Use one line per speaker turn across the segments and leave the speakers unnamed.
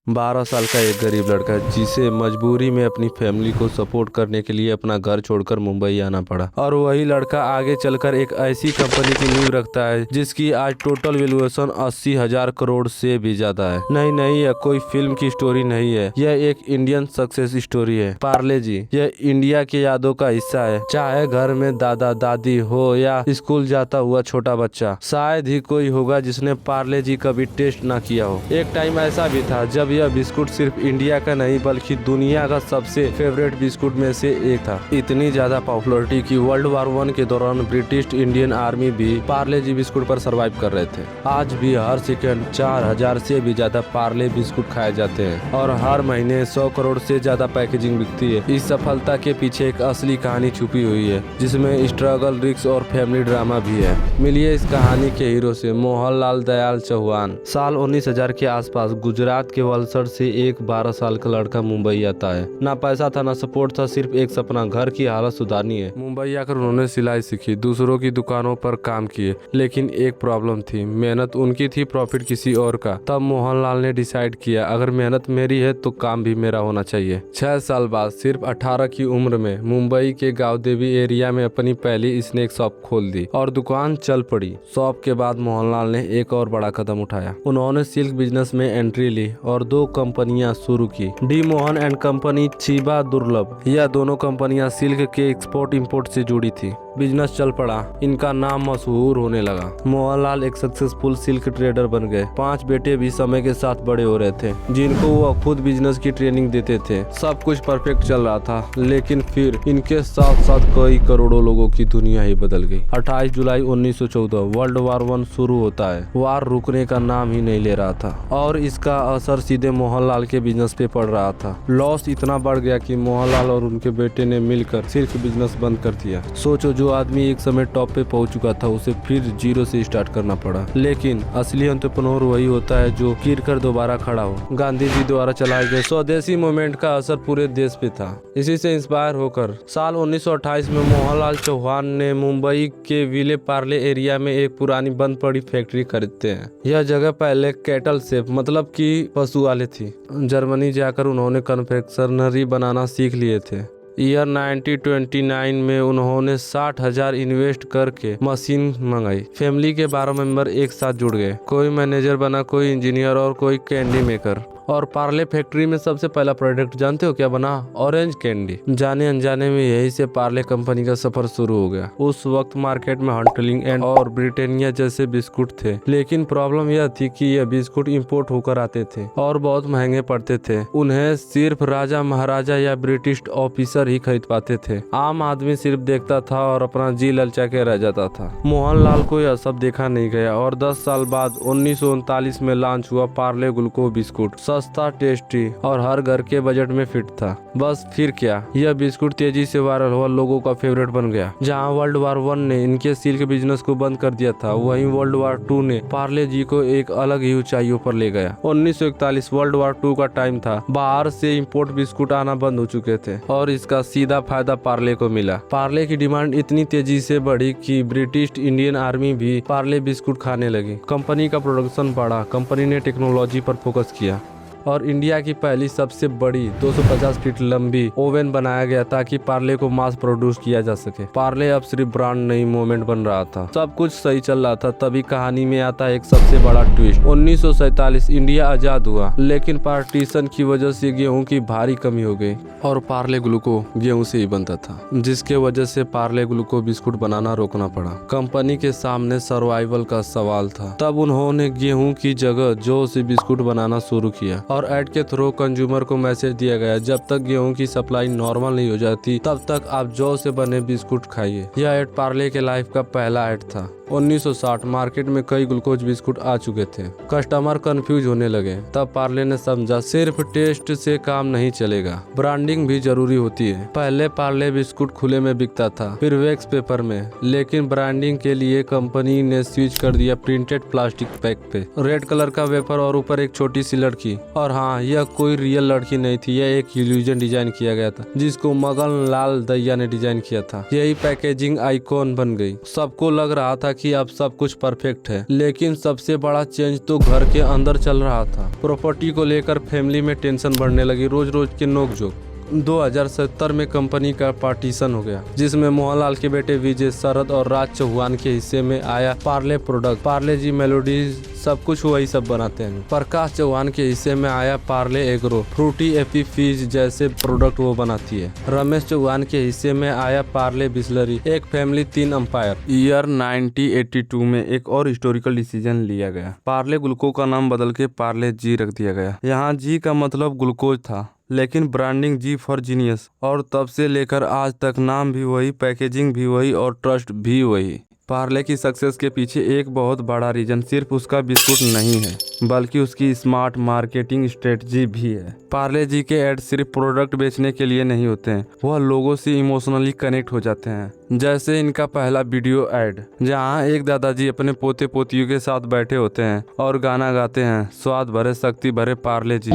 12 साल का एक गरीब लड़का जिसे मजबूरी में अपनी फैमिली को सपोर्ट करने के लिए अपना घर छोड़कर मुंबई आना पड़ा। और वही लड़का आगे चलकर एक ऐसी कंपनी की नींव रखता है जिसकी आज टोटल वैल्यूएशन 80,000 करोड़ से भी ज्यादा है। नहीं, यह कोई फिल्म की स्टोरी नहीं है, यह एक इंडियन सक्सेस स्टोरी है। पार्ले जी यह इंडिया के यादों का हिस्सा है। चाहे घर में दादा दादी हो या स्कूल जाता हुआ छोटा बच्चा, शायद ही कोई होगा जिसने पार्ले जी कभी टेस्ट ना किया हो। एक टाइम ऐसा भी था जब यह बिस्कुट सिर्फ इंडिया का नहीं बल्कि दुनिया का सबसे फेवरेट बिस्कुट में से एक था। इतनी ज्यादा पॉपुलरिटी की वर्ल्ड वार 1 के दौरान ब्रिटिश इंडियन आर्मी भी पार्ले जी बिस्कुट पर सर्वाइव कर रहे थे। आज भी हर सेकंड 4,000 से भी ज्यादा पार्ले बिस्कुट खाए जाते हैं और हर महीने 100 करोड़ से ज्यादा पैकेजिंग बिकती है। इस सफलता के पीछे एक असली कहानी छुपी हुई है जिसमें स्ट्रगल, रिस्क और फैमिली ड्रामा भी है। मिलिए इस कहानी के हीरो से, मोहनलाल दयाल चौहान। साल 19,000 के आसपास गुजरात के वलसड से एक 12 साल का लड़का मुंबई आता है। ना पैसा था ना सपोर्ट था, सिर्फ एक सपना, घर की हालत सुधारनी है। मुंबई आकर उन्होंने सिलाई सीखी, दूसरों की दुकानों पर काम किए, लेकिन एक प्रॉब्लम थी, मेहनत उनकी थी, प्रॉफिट किसी और का। तब मोहनलाल ने डिसाइड किया अगर मेहनत मेरी है तो काम भी मेरा होना चाहिए। 6 साल बाद सिर्फ 18 की उम्र में मुंबई के गाँव देवी एरिया में अपनी पहली स्नैक शॉप खोल दी और दुकान चल पड़ी। शॉप के बाद मोहनलाल ने एक और बड़ा कदम उठाया। उन्होंने सिल्क बिजनेस में एंट्री ली और 2 कंपनियां शुरू की, डी मोहन एंड कंपनी, छिबा दुर्लभ। यह दोनों कंपनियां सिल्क के एक्सपोर्ट इंपोर्ट से जुड़ी थी। बिजनेस चल पड़ा, इनका नाम मशहूर होने लगा। मोहनलाल एक सक्सेसफुल सिल्क ट्रेडर बन गए। 5 बेटे भी समय के साथ बड़े हो रहे थे जिनको वो खुद बिजनेस की ट्रेनिंग देते थे। सब कुछ परफेक्ट चल रहा था, लेकिन फिर इनके साथ साथ कई करोड़ों लोगों की दुनिया ही बदल गई। 28 जुलाई 1914 वर्ल्ड वार 1 शुरू होता है। वार रुकने का नाम ही नहीं ले रहा था और इसका असर सीधे मोहनलाल के बिजनेस पे पड़ रहा था। लॉस इतना बढ़ गया कि मोहनलाल और उनके बेटे ने मिलकर सिल्क बिजनेस बंद कर दिया। सोचो, जो आदमी एक समय टॉप पे पहुंच चुका था उसे फिर जीरो से स्टार्ट करना पड़ा। लेकिन असली एंटरप्रेन्योर वही होता है जो गिर कर दोबारा खड़ा हो। गांधी जी द्वारा चलाए गए स्वदेशी मूवमेंट का असर पूरे देश पे था। इसी से इंस्पायर होकर साल 1928 में मोहनलाल चौहान ने मुंबई के विले पार्ले एरिया में एक पुरानी बंद पड़ी फैक्ट्री खरीदते हैं। यह जगह पहले कैटल शेप मतलब कि पशु वाले थी। जर्मनी जाकर उन्होंने कन्फेक्शनरी बनाना सीख लिए थे। ईयर 1929 में उन्होंने 60,000 इन्वेस्ट करके मशीन मंगाई। फैमिली के 12 मेंबर एक साथ जुड़ गए, कोई मैनेजर बना, कोई इंजीनियर और कोई कैंडी मेकर। और पार्ले फैक्ट्री में सबसे पहला प्रोडक्ट जानते हो क्या बना? Orange candy. जाने अनजाने में यही से पार्ले कंपनी का सफर शुरू हो गया। उस वक्त मार्केट में हंटलिंग एंड और ब्रिटानिया जैसे बिस्कुट थे, लेकिन प्रॉब्लम यह थी कि यह बिस्कुट इंपोर्ट होकर आते थे और बहुत महंगे पड़ते थे। उन्हें सिर्फ राजा महाराजा या ब्रिटिश ऑफिसर ही खरीद पाते थे। आम आदमी सिर्फ देखता था और अपना जी ललचा के रह जाता था। मोहनलाल को यह सब देखा नहीं गया और 10 साल बाद 1939 में लॉन्च हुआ पार्ले ग्लूको बिस्कुट। सस्ता, टेस्टी और हर घर के बजट में फिट था। बस फिर क्या, यह बिस्कुट तेजी से वायरल हुआ, लोगों का फेवरेट बन गया। जहां वर्ल्ड वार 1 ने इनके सिल्क बिजनेस को बंद कर दिया था, वहीं वर्ल्ड वार 2 ने पार्ले जी को एक अलग ही ऊंचाइयों पर ले गया। 1941 वर्ल्ड वार 2 का टाइम था। बाहर से इंपोर्ट बिस्कुट आना बंद हो चुके थे और इसका सीधा फायदा पार्ले को मिला। पार्ले की डिमांड इतनी तेजी से बढ़ी कि ब्रिटिश इंडियन आर्मी भी पार्ले बिस्कुट खाने लगी। कंपनी का प्रोडक्शन बढ़ा, कंपनी ने टेक्नोलॉजी पर फोकस किया और इंडिया की पहली सबसे बड़ी 250 फीट लंबी ओवन बनाया गया ताकि पार्ले को मास प्रोड्यूस किया जा सके। पार्ले अब सिर्फ ब्रांड नहीं, मूवमेंट बन रहा था। सब कुछ सही चल रहा था, तभी कहानी में आता है एक सबसे बड़ा ट्विस्ट। 1947 इंडिया आजाद हुआ, लेकिन पार्टीशन की वजह से गेहूं की भारी कमी हो गई और पार्ले ग्लूको गेहूं से ही बनता था, जिसके वजह से पार्ले ग्लूको बिस्कुट बनाना रोकना पड़ा। कंपनी के सामने सर्वाइवल का सवाल था। तब उन्होंने गेहूं की जगह जौ से बिस्कुट बनाना शुरू किया और ऐड के थ्रू कंज्यूमर को मैसेज दिया गया, जब तक गेहूं की सप्लाई नॉर्मल नहीं हो जाती तब तक आप जौ से बने बिस्कुट खाइए। यह ऐड पार्ले के लाइफ का पहला ऐड था। 1960 मार्केट में कई ग्लूकोज बिस्कुट आ चुके थे। कस्टमर कंफ्यूज होने लगे। तब पार्ले ने समझा सिर्फ टेस्ट से काम नहीं चलेगा, ब्रांडिंग भी जरूरी होती है। पहले पार्ले बिस्कुट खुले में बिकता था, फिर वैक्स पेपर में, लेकिन ब्रांडिंग के लिए कंपनी ने स्विच कर दिया प्रिंटेड प्लास्टिक पैक पे। रेड कलर का वेपर और ऊपर एक छोटी सी लड़की। और हाँ, यह कोई रियल लड़की नहीं थी, यह एक इल्यूजन डिजाइन किया गया था जिसको मगन लाल दहिया ने डिजाइन किया था। यही पैकेजिंग आइकॉन बन गई। सबको लग रहा था कि अब सब कुछ परफेक्ट है, लेकिन सबसे बड़ा चेंज तो घर के अंदर चल रहा था। प्रॉपर्टी को लेकर फैमिली में टेंशन बढ़ने लगी, रोज रोज के नोकझोंक। 2070 में कंपनी का पार्टीशन हो गया, जिसमें मोहनलाल के बेटे विजय, शरद और राज चौहान के हिस्से में आया पार्ले प्रोडक्ट, पार्ले जी मेलोडीज, सब कुछ वही सब बनाते हैं। प्रकाश चौहान के हिस्से में आया पार्ले एग्रो, फ्रूटी एपी फीज जैसे प्रोडक्ट वो बनाती है। रमेश चौहान के हिस्से में आया पार्ले बिस्लरी, एक फैमिली 3 अंपायर। ईयर 1982 में एक और हिस्टोरिकल डिसीजन लिया गया, पार्ले ग्लूको का नाम बदल के पार्ले जी रख दिया गया। यहाँ जी का मतलब ग्लूकोज था, लेकिन ब्रांडिंग जी फॉर जीनियस, और तब से लेकर आज तक नाम भी वही, पैकेजिंग भी वही और ट्रस्ट भी वही। पार्ले की सक्सेस के पीछे एक बहुत बड़ा रीजन सिर्फ उसका बिस्कुट नहीं है, बल्कि उसकी स्मार्ट मार्केटिंग स्ट्रेटजी भी है। पार्ले जी के ऐड सिर्फ प्रोडक्ट बेचने के लिए नहीं होते हैं, वह लोगों से इमोशनली कनेक्ट हो जाते हैं। जैसे इनका पहला वीडियो ऐड, जहां एक दादाजी अपने पोते पोतियों के साथ बैठे होते हैं और गाना गाते हैं, स्वाद भरे शक्ति भरे पार्ले जी,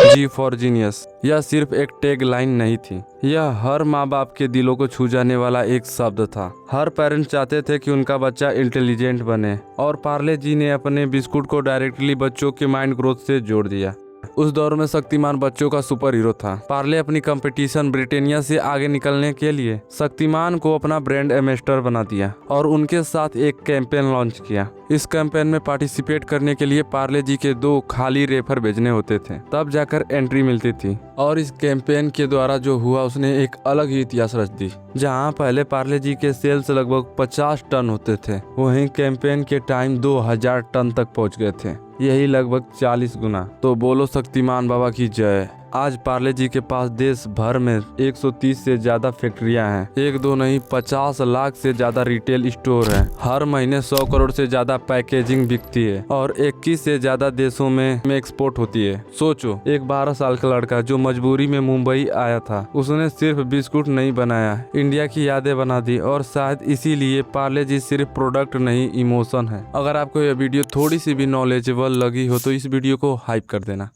जी फॉर जीनियस। यह सिर्फ एक टैग लाइन नहीं थी, यह हर माँ बाप के दिलों को छू जाने वाला एक शब्द था। हर पेरेंट्स चाहते थे कि उनका बच्चा इंटेलिजेंट बने, और पार्ले जी ने अपने बिस्कुट को डायरेक्टली बच्चों के माइंड ग्रोथ से जोड़ दिया। उस दौर में शक्तिमान बच्चों का सुपर हीरो था। पार्ले अपनी कंपटीशन ब्रिटानिया से आगे निकलने के लिए शक्तिमान को अपना ब्रांड एम्बेसडर बना दिया और उनके साथ एक कैंपेन लॉन्च किया। इस कैंपेन में पार्टिसिपेट करने के लिए पार्ले जी के 2 खाली रेफर भेजने होते थे, तब जाकर एंट्री मिलती थी। और इस कैंपेन के द्वारा जो हुआ, उसने एक अलग ही इतिहास रच दी। जहां पहले पार्ले जी के सेल्स लगभग 50 टन होते थे, वहीं कैंपेन के टाइम 2000 टन तक पहुंच गए थे, यही लगभग 40 गुना। तो बोलो शक्तिमान बाबा की जय। आज पार्ले जी के पास देश भर में 130 से ज्यादा फैक्ट्रियां हैं, 1-2 नहीं 50 लाख से ज्यादा रिटेल स्टोर हैं। हर महीने 100 करोड़ से ज्यादा पैकेजिंग बिकती है और 21 से ज्यादा देशों में एक्सपोर्ट होती है। सोचो, एक 12 साल का लड़का जो मजबूरी में मुंबई आया था, उसने सिर्फ बिस्कुट नहीं बनाया, इंडिया की यादें बना दी। और शायद इसीलिए पार्ले जी सिर्फ प्रोडक्ट नहीं, इमोशन है। अगर आपको यह वीडियो थोड़ी सी भी नॉलेजेबल लगी हो तो इस वीडियो को हाइप कर देना।